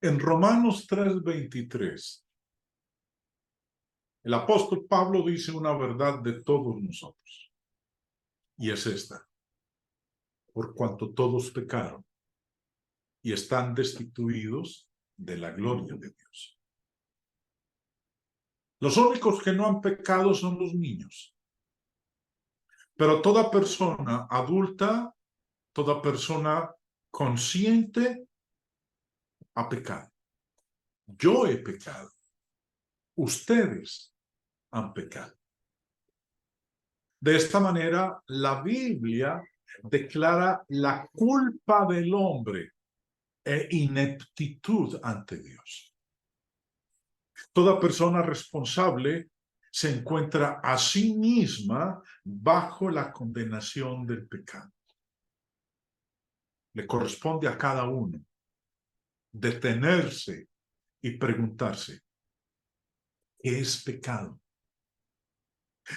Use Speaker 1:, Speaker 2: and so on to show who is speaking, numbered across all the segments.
Speaker 1: En Romanos 3:23, el apóstol Pablo dice una verdad de todos nosotros, y es esta: por cuanto todos pecaron y están destituidos de la gloria de Dios. Los únicos que no han pecado son los niños, pero toda persona adulta, toda persona consciente ha pecado. Yo he pecado. Ustedes han pecado. De esta manera, la Biblia declara la culpa del hombre e ineptitud ante Dios. Toda persona responsable se encuentra a sí misma bajo la condenación del pecado. Le corresponde a cada uno detenerse y preguntarse: ¿qué es pecado?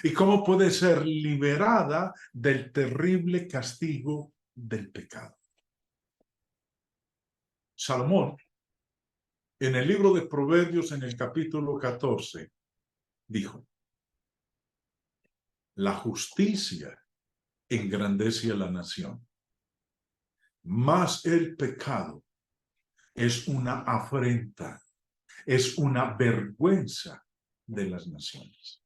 Speaker 1: ¿Y cómo puede ser liberada del terrible castigo del pecado? Salomón, en el libro de Proverbios, en el capítulo 14, dijo: la justicia engrandece a la nación, mas el pecado es una afrenta, es una vergüenza de las naciones.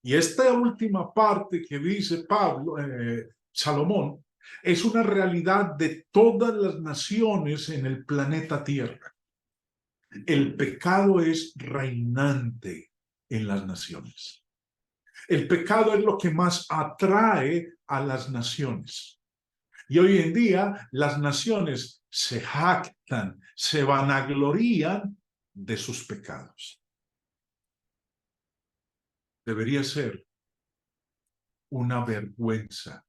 Speaker 1: Y esta última parte que dice Salomón, es una realidad de todas las naciones en el planeta Tierra. El pecado es reinante en las naciones. El pecado es lo que más atrae a las naciones. Y hoy en día las naciones se jactan, se vanaglorían de sus pecados. Debería ser una vergüenza,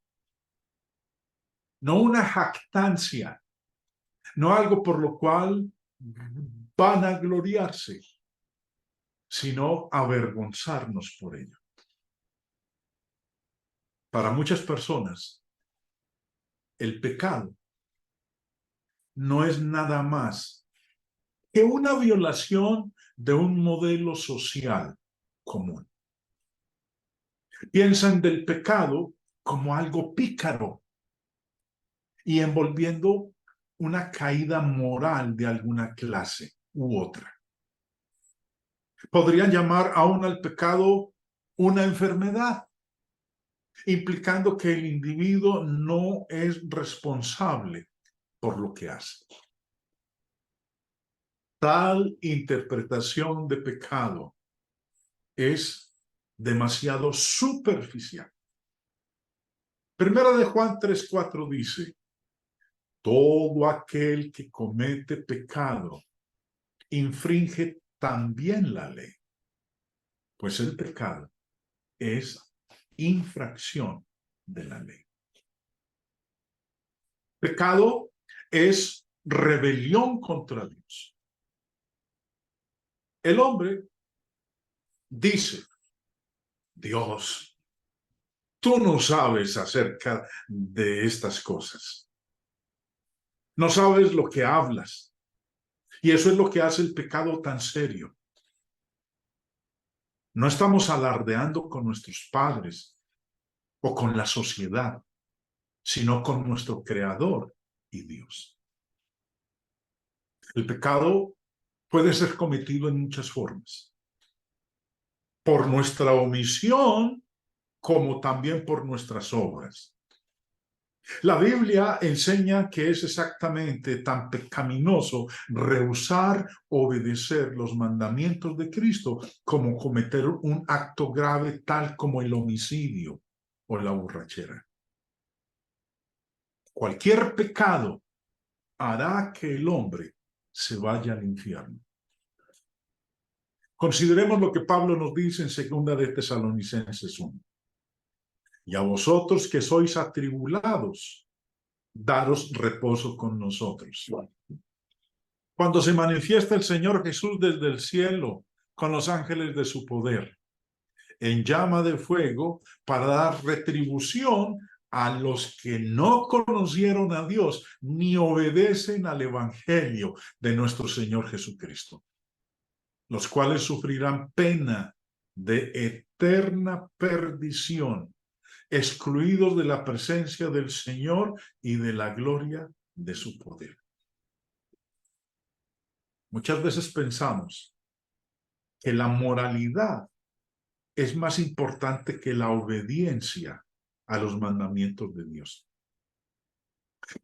Speaker 1: no una jactancia, no algo por lo cual vanagloriarse, sino avergonzarnos por ello. Para muchas personas, el pecado no es nada más que una violación de un modelo social común. Piensan del pecado como algo pícaro y envolviendo una caída moral de alguna clase u otra. Podrían llamar aún al pecado una enfermedad, implicando que el individuo no es responsable por lo que hace. Tal interpretación de pecado es demasiado superficial. Primera de Juan 3:4 dice: todo aquel que comete pecado infringe también la ley, pues el pecado es infracción de la ley. Pecado es rebelión contra Dios. El hombre dice: Dios, tú no sabes acerca de estas cosas. No sabes lo que hablas. Y eso es lo que hace el pecado tan serio. No estamos alardeando con nuestros padres o con la sociedad, sino con nuestro Creador y Dios. El pecado puede ser cometido en muchas formas. Por nuestra omisión, como también por nuestras obras. La Biblia enseña que es exactamente tan pecaminoso rehusar obedecer los mandamientos de Cristo como cometer un acto grave tal como el homicidio o la borrachera. Cualquier pecado hará que el hombre se vaya al infierno. Consideremos lo que Pablo nos dice en 2 de Tesalonicenses 1. Y a vosotros que sois atribulados, daros reposo con nosotros. Cuando se manifiesta el Señor Jesús desde el cielo con los ángeles de su poder, en llama de fuego, para dar retribución a los que no conocieron a Dios ni obedecen al evangelio de nuestro Señor Jesucristo, los cuales sufrirán pena de eterna perdición, excluidos de la presencia del Señor y de la gloria de su poder. Muchas veces pensamos que la moralidad es más importante que la obediencia a los mandamientos de Dios.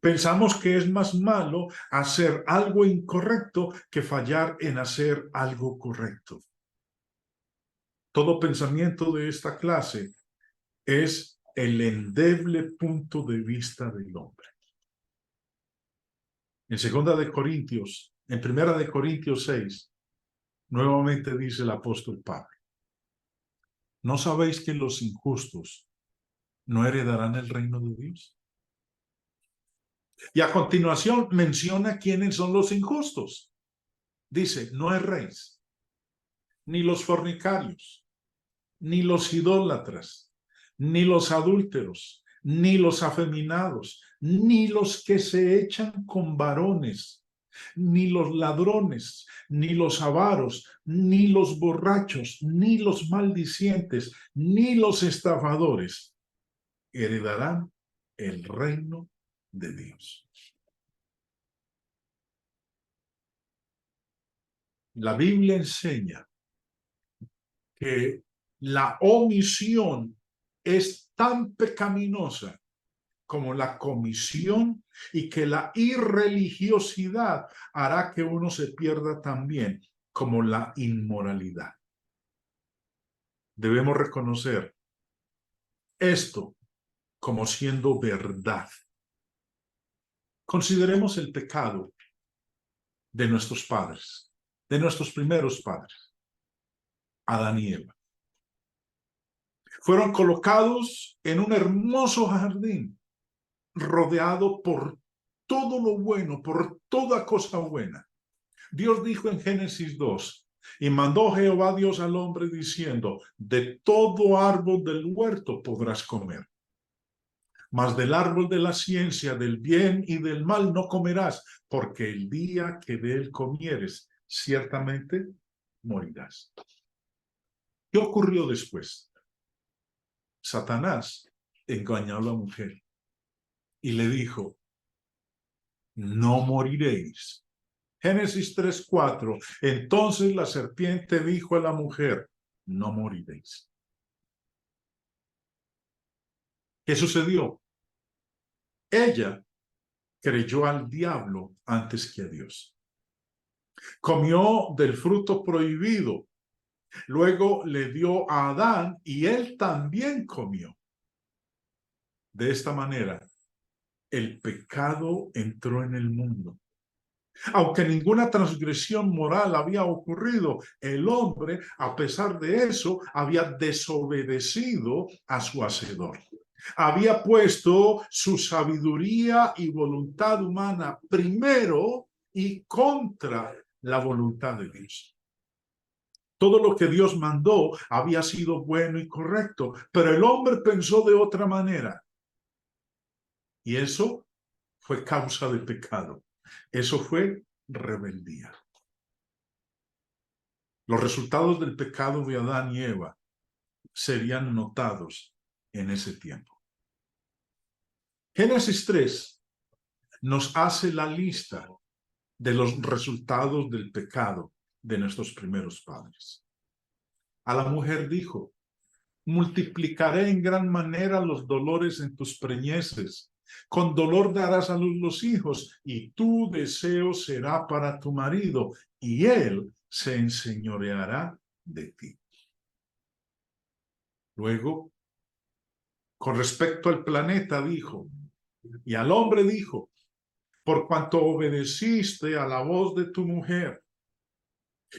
Speaker 1: Pensamos que es más malo hacer algo incorrecto que fallar en hacer algo correcto. Todo pensamiento de esta clase es el endeble punto de vista del hombre. En Primera de Corintios 6, nuevamente dice el apóstol Pablo: ¿no sabéis que los injustos no heredarán el reino de Dios? Y a continuación menciona quiénes son los injustos. Dice: no erréis, ni los fornicarios, ni los idólatras, ni los adúlteros, ni los afeminados, ni los que se echan con varones, ni los ladrones, ni los avaros, ni los borrachos, ni los maldicientes, ni los estafadores heredarán el reino de Dios. La Biblia enseña que la omisión es tan pecaminosa como la comisión, y que la irreligiosidad hará que uno se pierda también como la inmoralidad. Debemos reconocer esto como siendo verdad. Consideremos el pecado de nuestros padres, de nuestros primeros padres, Adán y Eva. Fueron colocados en un hermoso jardín, rodeado por todo lo bueno, por toda cosa buena. Dios dijo en Génesis 2, y mandó Jehová Dios al hombre diciendo: de todo árbol del huerto podrás comer, mas del árbol de la ciencia del bien y del mal no comerás, porque el día que de él comieres, ciertamente morirás. ¿Qué ocurrió después? Satanás engañó a la mujer y le dijo: no moriréis. Génesis 3:4. Entonces la serpiente dijo a la mujer: no moriréis. ¿Qué sucedió? Ella creyó al diablo antes que a Dios. Comió del fruto prohibido. Luego le dio a Adán y él también comió. De esta manera, el pecado entró en el mundo. Aunque ninguna transgresión moral había ocurrido, el hombre, a pesar de eso, había desobedecido a su Hacedor. Había puesto su sabiduría y voluntad humana primero y contra la voluntad de Dios. Todo lo que Dios mandó había sido bueno y correcto, pero el hombre pensó de otra manera. Y eso fue causa de pecado. Eso fue rebeldía. Los resultados del pecado de Adán y Eva serían notados en ese tiempo. Génesis 3 nos hace la lista de los resultados del pecado de nuestros primeros padres. A la mujer dijo: multiplicaré en gran manera los dolores en tus preñeces. Con dolor darás a luz los hijos, y tu deseo será para tu marido, y él se enseñoreará de ti. Luego, con respecto al planeta, dijo, y al hombre dijo: por cuanto obedeciste a la voz de tu mujer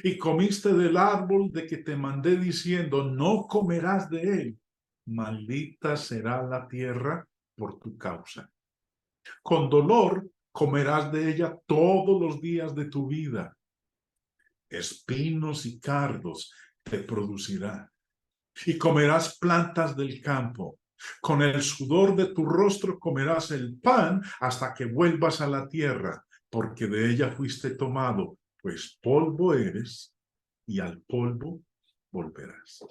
Speaker 1: y comiste del árbol de que te mandé diciendo: no comerás de él, maldita será la tierra por tu causa. Con dolor comerás de ella todos los días de tu vida. Espinos y cardos te producirá, y comerás plantas del campo. Con el sudor de tu rostro comerás el pan hasta que vuelvas a la tierra, porque de ella fuiste tomado, pues polvo eres y al polvo volverás.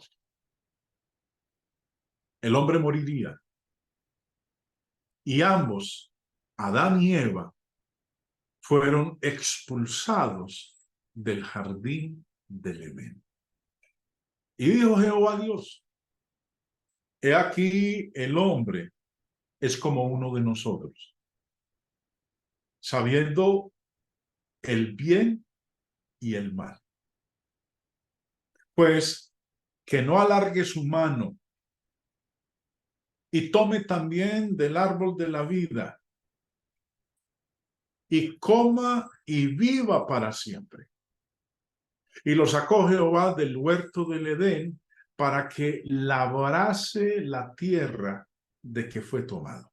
Speaker 1: El hombre moriría y ambos, Adán y Eva, fueron expulsados del jardín del Edén. Y dijo Jehová Dios: he aquí el hombre es como uno de nosotros, sabiendo el bien y el mal. Pues que no alargue su mano y tome también del árbol de la vida y coma y viva para siempre. Y lo sacó Jehová del huerto del Edén para que labrase la tierra de que fue tomado.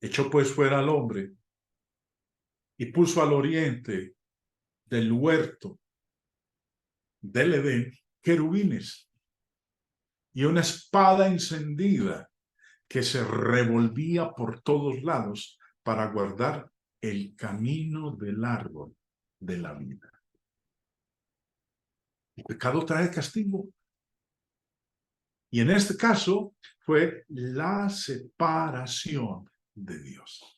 Speaker 1: Echó pues fuera al hombre y puso al oriente del huerto del Edén querubines y una espada encendida que se revolvía por todos lados para guardar el camino del árbol de la vida. El pecado trae castigo. Y en este caso fue la separación de Dios.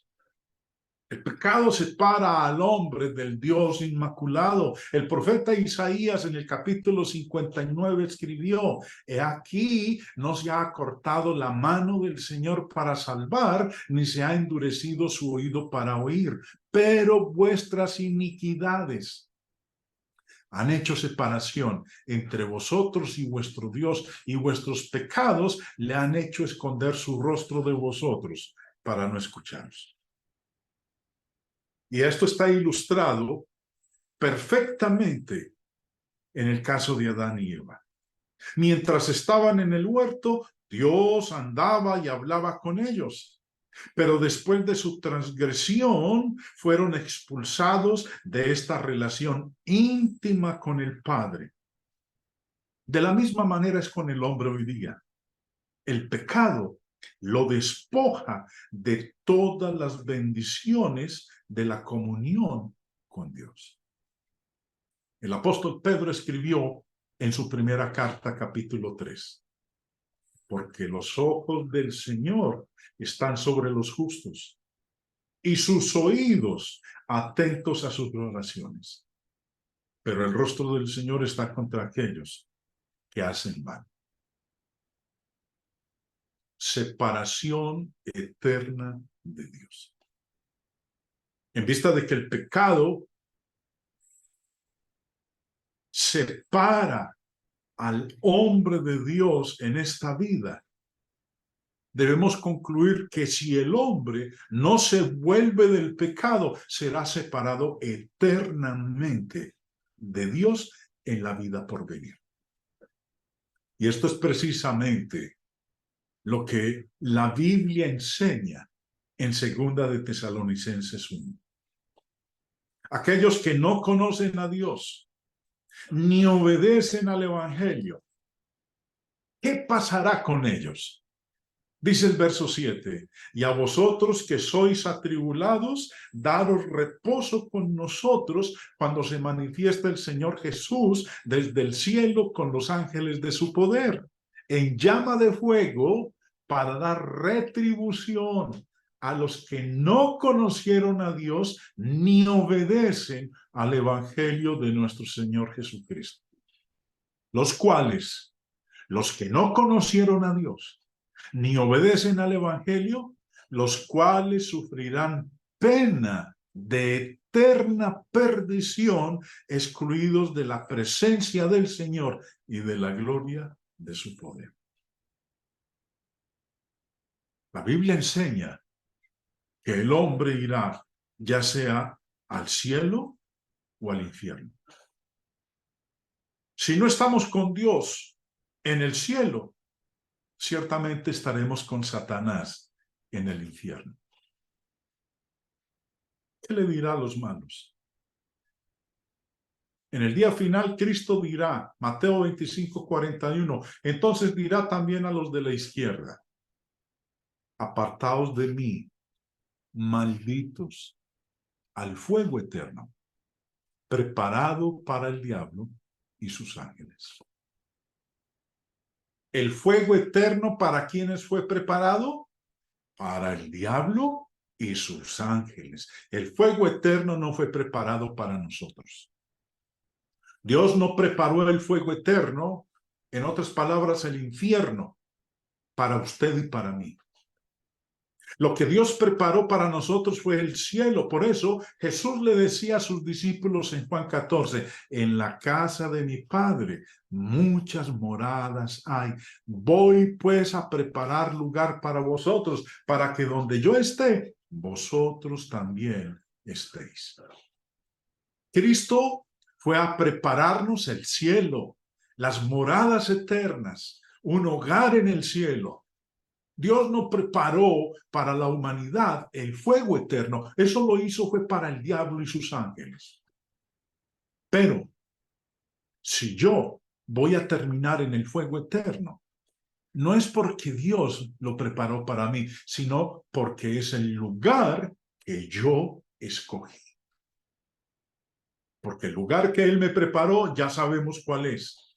Speaker 1: El pecado separa al hombre del Dios inmaculado. El profeta Isaías en el capítulo 59 escribió: he aquí no se ha cortado la mano del Señor para salvar, ni se ha endurecido su oído para oír, pero vuestras iniquidades han hecho separación entre vosotros y vuestro Dios, y vuestros pecados le han hecho esconder su rostro de vosotros para no escucharos. Y esto está ilustrado perfectamente en el caso de Adán y Eva. Mientras estaban en el huerto, Dios andaba y hablaba con ellos. Pero después de su transgresión, fueron expulsados de esta relación íntima con el Padre. De la misma manera es con el hombre hoy día. El pecado lo despoja de todas las bendiciones de la comunión con Dios. El apóstol Pedro escribió en su primera carta, capítulo 3, porque los ojos del Señor están sobre los justos y sus oídos atentos a sus oraciones. Pero el rostro del Señor está contra aquellos que hacen mal. Separación eterna de Dios. En vista de que el pecado separa al hombre de Dios en esta vida, debemos concluir que si el hombre no se vuelve del pecado, será separado eternamente de Dios en la vida por venir. Y esto es precisamente lo que la Biblia enseña en 2 de Tesalonicenses 1. Aquellos que no conocen a Dios ni obedecen al Evangelio, ¿qué pasará con ellos? Dice el verso 7, y a vosotros que sois atribulados, daros reposo con nosotros cuando se manifiesta el Señor Jesús desde el cielo con los ángeles de su poder, en llama de fuego, para dar retribución a los que no conocieron a Dios ni obedecen al Evangelio de nuestro Señor Jesucristo. Los cuales, los que no conocieron a Dios, ni obedecen al Evangelio, los cuales sufrirán pena de eterna perdición, excluidos de la presencia del Señor y de la gloria de su poder. La Biblia enseña que el hombre irá ya sea al cielo o al infierno. Si no estamos con Dios en el cielo, ciertamente estaremos con Satanás en el infierno. ¿Qué le dirá a los malos? En el día final, Cristo dirá, Mateo 25:41, entonces dirá también a los de la izquierda, apartaos de mí, malditos, al fuego eterno, preparado para el diablo y sus ángeles. ¿El fuego eterno para quiénes fue preparado? Para el diablo y sus ángeles. El fuego eterno no fue preparado para nosotros. Dios no preparó el fuego eterno, en otras palabras, el infierno, para usted y para mí. Lo que Dios preparó para nosotros fue el cielo. Por eso Jesús le decía a sus discípulos en Juan 14, en la casa de mi Padre muchas moradas hay. Voy pues a preparar lugar para vosotros, para que donde yo esté, vosotros también estéis. Cristo fue a prepararnos el cielo, las moradas eternas, un hogar en el cielo. Dios no preparó para la humanidad el fuego eterno. Eso lo hizo fue para el diablo y sus ángeles. Pero si yo voy a terminar en el fuego eterno, no es porque Dios lo preparó para mí, sino porque es el lugar que yo escogí. Porque el lugar que Él me preparó ya sabemos cuál es.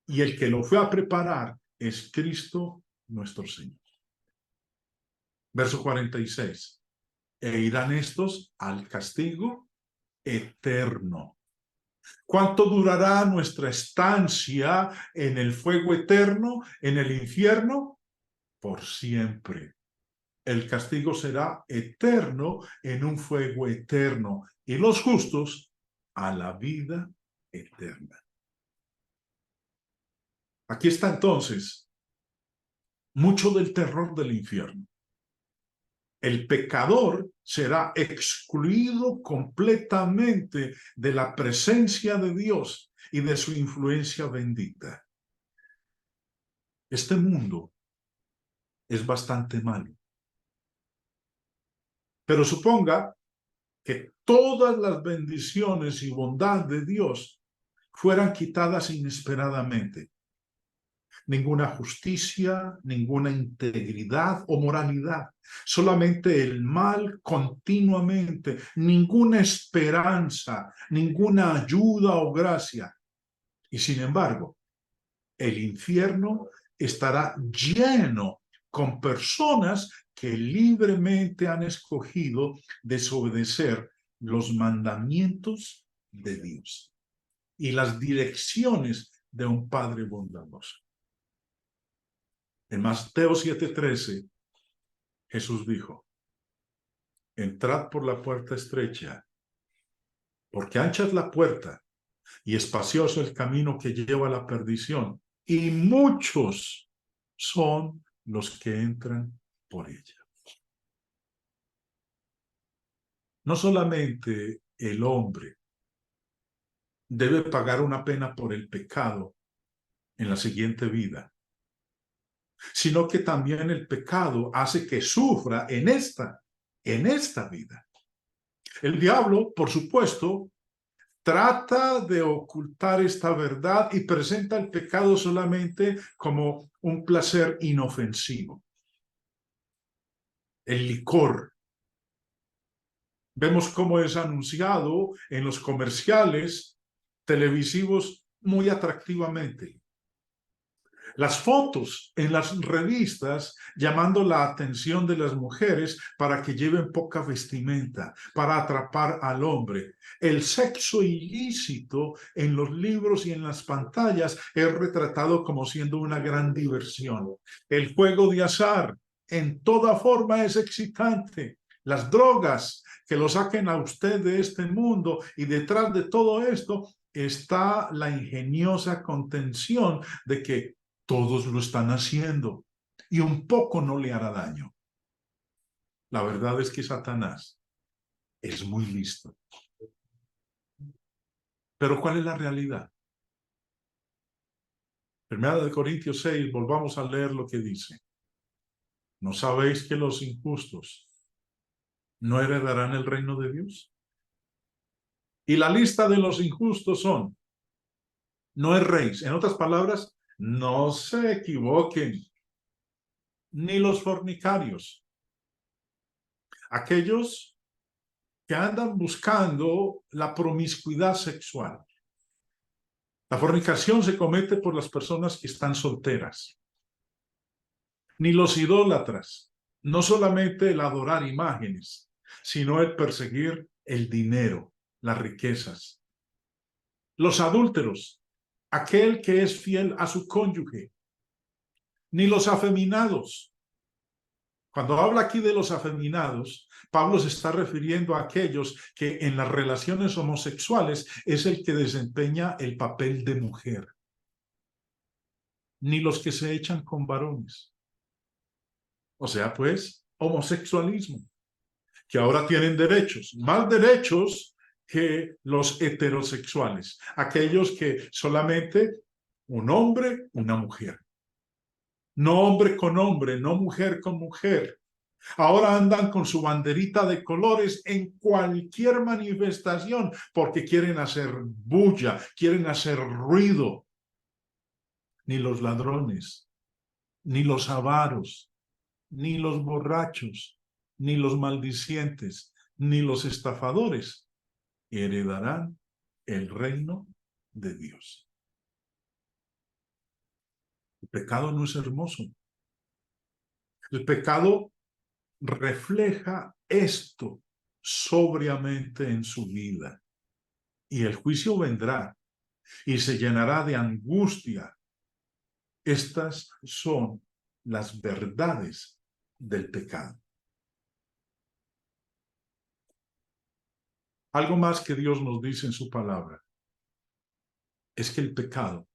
Speaker 1: Y el que lo fue a preparar es Cristo nuestro Señor. Verso 46. E irán estos al castigo eterno. ¿Cuánto durará nuestra estancia en el fuego eterno, en el infierno? Por siempre. El castigo será eterno en un fuego eterno y los justos a la vida eterna. Aquí está entonces mucho del terror del infierno. El pecador será excluido completamente de la presencia de Dios y de su influencia bendita. Este mundo es bastante malo. Pero suponga que todas las bendiciones y bondad de Dios fueran quitadas inesperadamente. Ninguna justicia, ninguna integridad o moralidad, solamente el mal continuamente, ninguna esperanza, ninguna ayuda o gracia. Y sin embargo, el infierno estará lleno con personas que libremente han escogido desobedecer los mandamientos de Dios y las direcciones de un Padre bondadoso. En Mateo 7:13, Jesús dijo, entrad por la puerta estrecha, porque ancha es la puerta y espacioso el camino que lleva a la perdición, y muchos son los que entran por ella. No solamente el hombre debe pagar una pena por el pecado en la siguiente vida, sino que también el pecado hace que sufra en esta vida. El diablo, por supuesto, trata de ocultar esta verdad y presenta el pecado solamente como un placer inofensivo. El licor. Vemos cómo es anunciado en los comerciales televisivos muy atractivamente. Las fotos en las revistas llamando la atención de las mujeres para que lleven poca vestimenta, para atrapar al hombre. El sexo ilícito en los libros y en las pantallas es retratado como siendo una gran diversión. El juego de azar en toda forma es excitante. Las drogas que lo saquen a usted de este mundo, y detrás de todo esto está la ingeniosa contención de que todos lo están haciendo y un poco no le hará daño. La verdad es que Satanás es muy listo. Pero ¿cuál es la realidad? Primera de Corintios 6, volvamos a leer lo que dice. ¿No sabéis que los injustos no heredarán el reino de Dios? Y la lista de los injustos son: no erréis. En otras palabras, no se equivoquen, ni los fornicarios, aquellos que andan buscando la promiscuidad sexual. La fornicación se comete por las personas que están solteras. Ni los idólatras, no solamente el adorar imágenes, sino el perseguir el dinero, las riquezas. Los adúlteros, aquel que es fiel a su cónyuge. Ni los afeminados. Cuando habla aquí de los afeminados, Pablo se está refiriendo a aquellos que en las relaciones homosexuales es el que desempeña el papel de mujer. Ni los que se echan con varones. O sea, pues, homosexualismo, que ahora tienen derechos, más derechos que los heterosexuales, aquellos que solamente un hombre, una mujer. No hombre con hombre, no mujer con mujer. Ahora andan con su banderita de colores en cualquier manifestación porque quieren hacer bulla, quieren hacer ruido. Ni los ladrones, ni los avaros, ni los borrachos, ni los maldicientes, ni los estafadores heredarán el reino de Dios. El pecado no es hermoso. El pecado refleja esto sobriamente en su vida. Y el juicio vendrá y se llenará de angustia. Estas son las verdades del pecado. Algo más que Dios nos dice en su palabra es que el pecado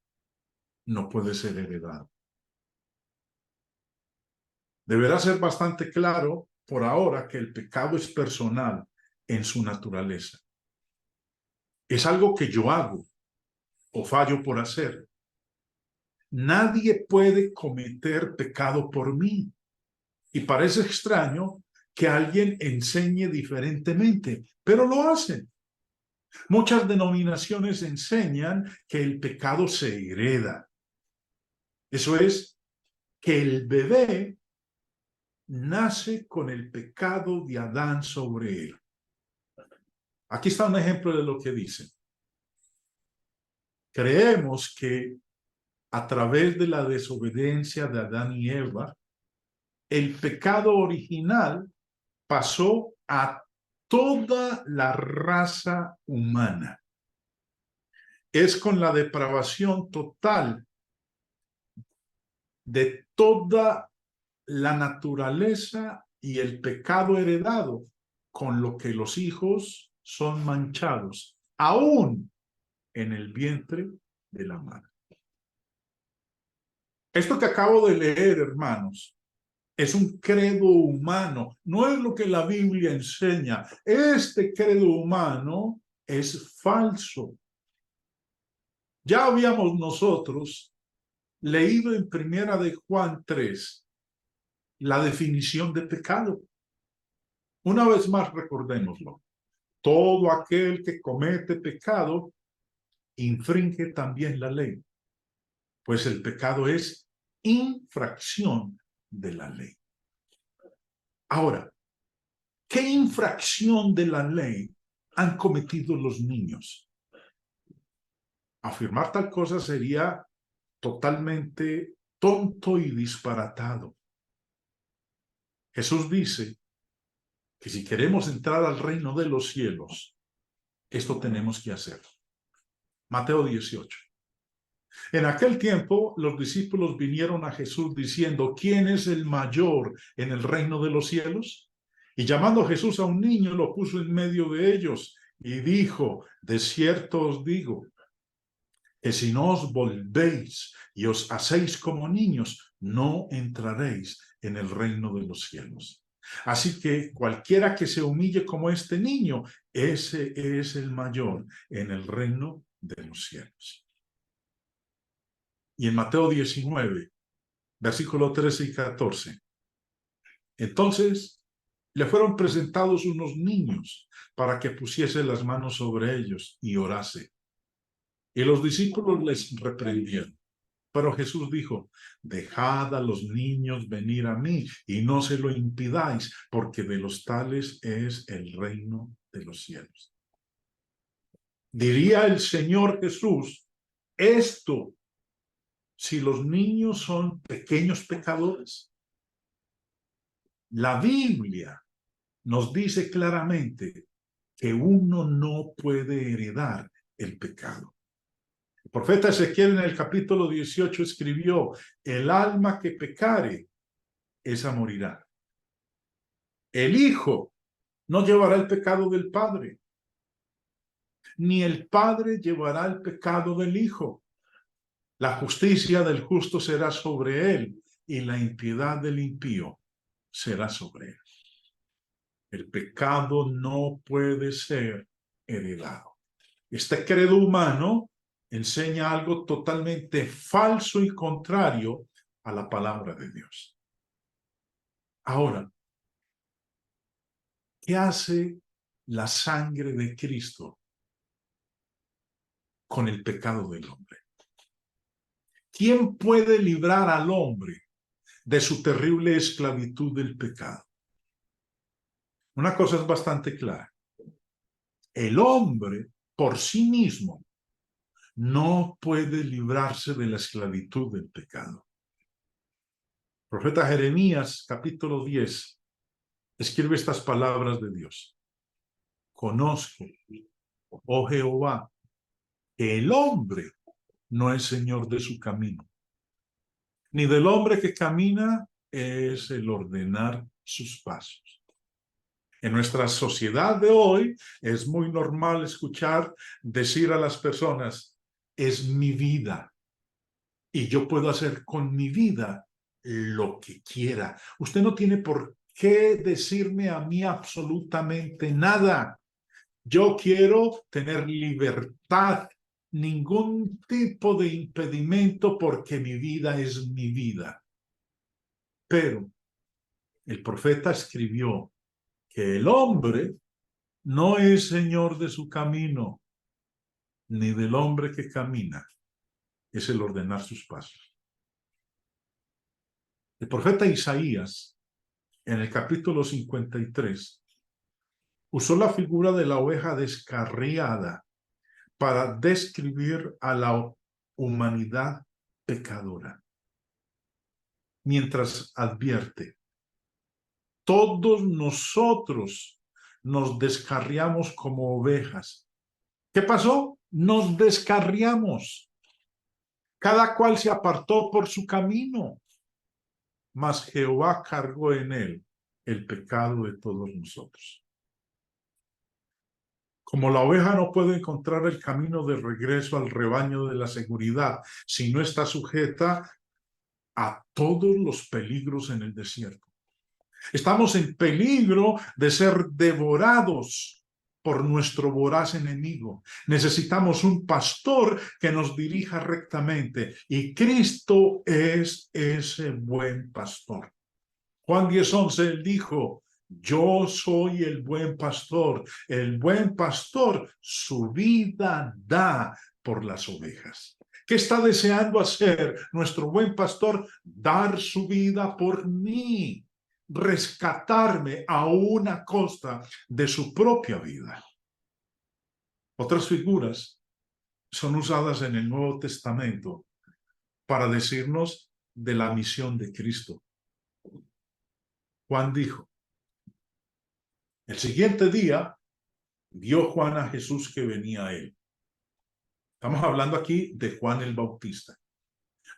Speaker 1: no puede ser heredado. Deberá ser bastante claro por ahora que el pecado es personal en su naturaleza. Es algo que yo hago o fallo por hacer. Nadie puede cometer pecado por mí. Y parece extraño que alguien enseñe diferentemente, pero lo hacen. Muchas denominaciones enseñan que el pecado se hereda. Eso es, que el bebé nace con el pecado de Adán sobre él. Aquí está un ejemplo de lo que dicen. Creemos que a través de la desobediencia de Adán y Eva, el pecado original pasó a toda la raza humana. Es con la depravación total de toda la naturaleza y el pecado heredado con lo que los hijos son manchados, aún en el vientre de la madre. Esto que acabo de leer, hermanos, es un credo humano, no es lo que la Biblia enseña. Este credo humano es falso. Ya habíamos nosotros leído en Primera de Juan 3 la definición de pecado. Una vez más recordémoslo. Todo aquel que comete pecado infringe también la ley, pues el pecado es infracción de la ley. Ahora, ¿qué infracción de la ley han cometido los niños? Afirmar tal cosa sería totalmente tonto y disparatado. Jesús dice que si queremos entrar al reino de los cielos, esto tenemos que hacer. Mateo 18. En aquel tiempo, los discípulos vinieron a Jesús diciendo: ¿quién es el mayor en el reino de los cielos? Y llamando a Jesús a un niño, lo puso en medio de ellos y dijo: de cierto os digo, que si no os volvéis y os hacéis como niños, no entraréis en el reino de los cielos. Así que cualquiera que se humille como este niño, ese es el mayor en el reino de los cielos. Y en Mateo 19, versículo 13 y 14. Entonces le fueron presentados unos niños para que pusiese las manos sobre ellos y orase. Y los discípulos les reprendieron. Pero Jesús dijo, dejad a los niños venir a mí y no se lo impidáis, porque de los tales es el reino de los cielos. Diría el Señor Jesús, esto, si los niños son pequeños pecadores. La Biblia nos dice claramente que uno no puede heredar el pecado. El profeta Ezequiel en el capítulo 18 escribió, el alma que pecare, esa morirá. El hijo no llevará el pecado del padre, ni el padre llevará el pecado del hijo. La justicia del justo será sobre él, y la impiedad del impío será sobre él. El pecado no puede ser heredado. Este credo humano enseña algo totalmente falso y contrario a la palabra de Dios. Ahora, ¿qué hace la sangre de Cristo con el pecado del hombre? ¿Quién puede librar al hombre de su terrible esclavitud del pecado? Una cosa es bastante clara. El hombre por sí mismo no puede librarse de la esclavitud del pecado. El profeta Jeremías, capítulo 10, escribe estas palabras de Dios. Conozco, oh Jehová, que el hombre no es señor de su camino, ni del hombre que camina es el ordenar sus pasos. En nuestra sociedad de hoy es muy normal escuchar decir a las personas, es mi vida y yo puedo hacer con mi vida lo que quiera. Usted no tiene por qué decirme a mí absolutamente nada. Yo quiero tener libertad, ningún tipo de impedimento porque mi vida es mi vida. Pero el profeta escribió que el hombre no es señor de su camino, ni del hombre que camina, es el ordenar sus pasos. El profeta Isaías, en el capítulo 53, usó la figura de la oveja descarriada para describir a la humanidad pecadora. Mientras advierte, todos nosotros nos descarriamos como ovejas. ¿Qué pasó? Nos descarriamos. Cada cual se apartó por su camino, mas Jehová cargó en él el pecado de todos nosotros. Como la oveja no puede encontrar el camino de regreso al rebaño de la seguridad si no está sujeta a todos los peligros en el desierto. Estamos en peligro de ser devorados por nuestro voraz enemigo. Necesitamos un pastor que nos dirija rectamente y Cristo es ese buen pastor. Juan 10:11, él dijo, yo soy el buen pastor su vida da por las ovejas. ¿Qué está deseando hacer nuestro buen pastor? Dar su vida por mí, rescatarme a una costa de su propia vida. Otras figuras son usadas en el Nuevo Testamento para decirnos de la misión de Cristo. Juan dijo, el siguiente día vio Juan a Jesús que venía a él. Estamos hablando aquí de Juan el Bautista.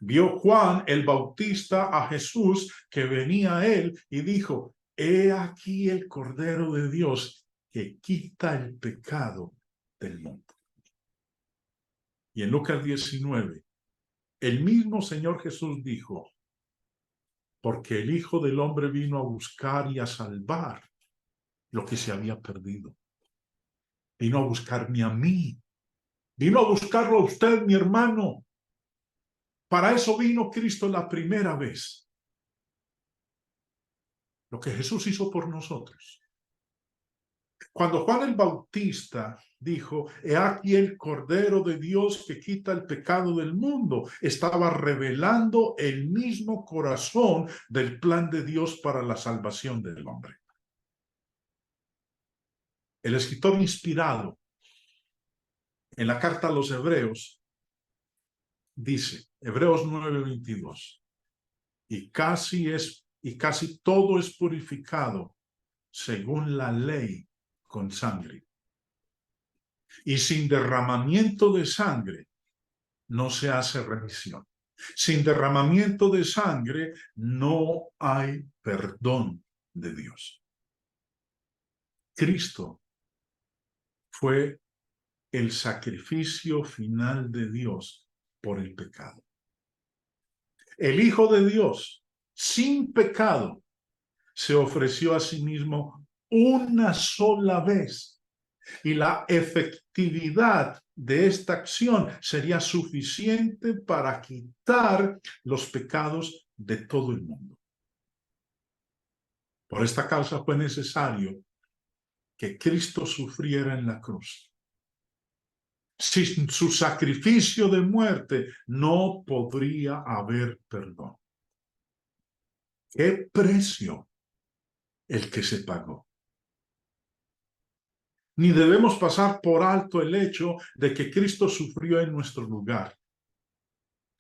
Speaker 1: Vio Juan el Bautista a Jesús que venía a él y dijo, he aquí el Cordero de Dios que quita el pecado del mundo. Y en Lucas 19, el mismo Señor Jesús dijo, porque el Hijo del Hombre vino a buscar y a salvar lo que se había perdido. Vino a buscarme a mí. Vino a buscarlo a usted, mi hermano. Para eso vino Cristo la primera vez. lo que Jesús hizo por nosotros. Cuando Juan el Bautista dijo, he aquí el Cordero de Dios que quita el pecado del mundo, estaba revelando el mismo corazón del plan de Dios para la salvación del hombre. El escritor inspirado en la carta a los Hebreos dice, Hebreos 9:22, y casi todo es purificado según la ley con sangre. Y sin derramamiento de sangre no se hace remisión. Sin derramamiento de sangre no hay perdón de Dios. Cristo fue el sacrificio final de Dios por el pecado. El Hijo de Dios, sin pecado, se ofreció a sí mismo una sola vez, y la efectividad de esta acción sería suficiente para quitar los pecados de todo el mundo. Por esta causa fue necesario que Cristo sufriera en la cruz. Sin su sacrificio de muerte no podría haber perdón. ¡Qué precio el que se pagó! Ni debemos pasar por alto el hecho de que Cristo sufrió en nuestro lugar.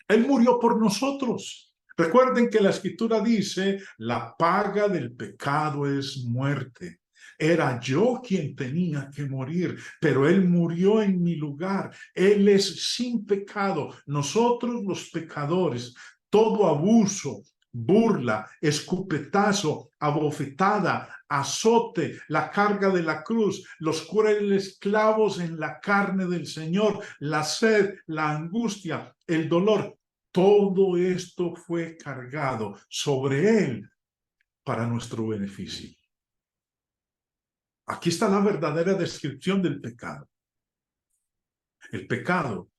Speaker 1: Él murió por nosotros. Recuerden que la Escritura dice, la paga del pecado es muerte. Era yo quien tenía que morir, pero Él murió en mi lugar. Él es sin pecado. Nosotros los pecadores, todo abuso, burla, escupetazo, abofetada, azote, la carga de la cruz, los crueles clavos en la carne del Señor, la sed, la angustia, el dolor, todo esto fue cargado sobre Él para nuestro beneficio. Aquí está la verdadera descripción del pecado. El pecado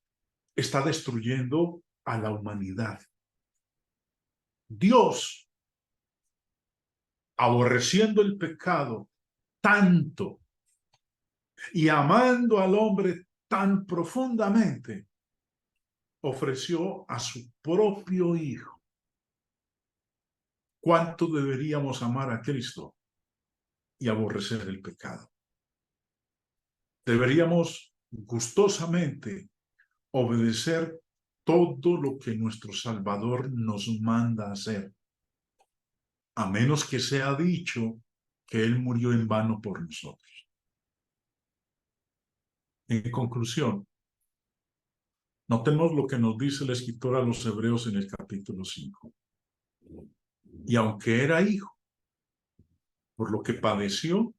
Speaker 1: está destruyendo a la humanidad. Dios, aborreciendo el pecado tanto y amando al hombre tan profundamente, ofreció a su propio Hijo. ¿Cuánto deberíamos amar a Cristo y aborrecer el pecado? Deberíamos gustosamente obedecer todo lo que nuestro Salvador nos manda hacer, a menos que sea dicho que Él murió en vano por nosotros. En conclusión, notemos lo que nos dice el escritor a los Hebreos en el capítulo 5. Y aunque era hijo, por lo que padeció,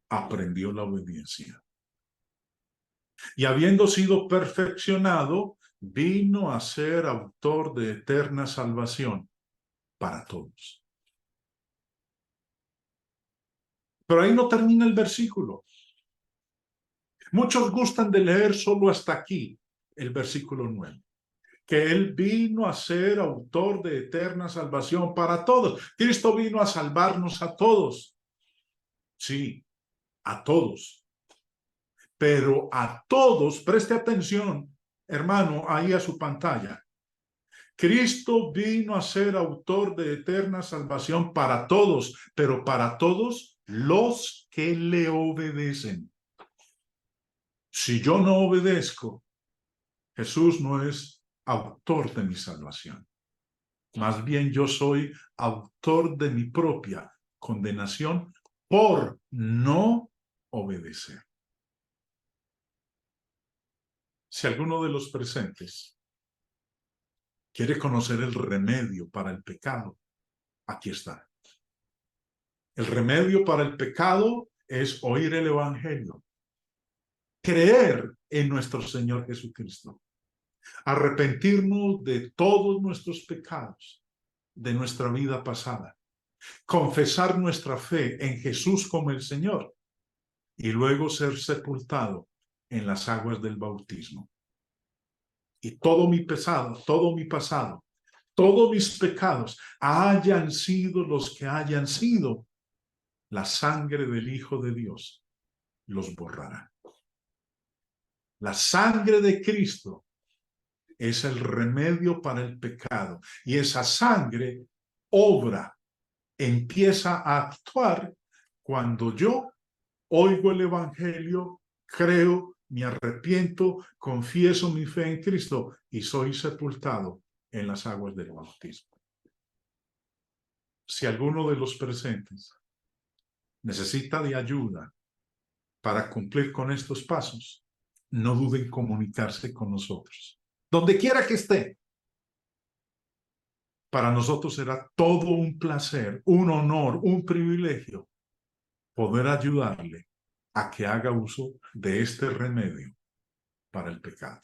Speaker 1: aprendió la obediencia. Y habiendo sido perfeccionado, vino a ser autor de eterna salvación para todos. Pero ahí no termina el versículo. Muchos gustan de leer solo hasta aquí, el versículo 9. Que Él vino a ser autor de eterna salvación para todos. Cristo vino a salvarnos a todos. Sí, a todos. Pero a todos, preste atención, hermano, ahí a su pantalla. Cristo vino a ser autor de eterna salvación para todos, pero para todos los que le obedecen. Si yo no obedezco, Jesús no es autor de mi salvación. Más bien yo soy autor de mi propia condenación por no obedecer. Si alguno de los presentes quiere conocer el remedio para el pecado, aquí está. El remedio para el pecado es oír el Evangelio, creer en nuestro Señor Jesucristo, arrepentirnos de todos nuestros pecados, de nuestra vida pasada, confesar nuestra fe en Jesús como el Señor y luego ser sepultado en las aguas del bautismo. Y todo mi pasado, todos mis pecados, hayan sido los que hayan sido, la sangre del Hijo de Dios los borrará. La sangre de Cristo es el remedio para el pecado y esa sangre obra, empieza a actuar cuando yo oigo el Evangelio, creo, me arrepiento, confieso mi fe en Cristo y soy sepultado en las aguas del bautismo. Si alguno de los presentes necesita de ayuda para cumplir con estos pasos, no duden en comunicarse con nosotros. Donde quiera que esté, para nosotros será todo un placer, un honor, un privilegio poder ayudarle a que haga uso de este remedio para el pecado.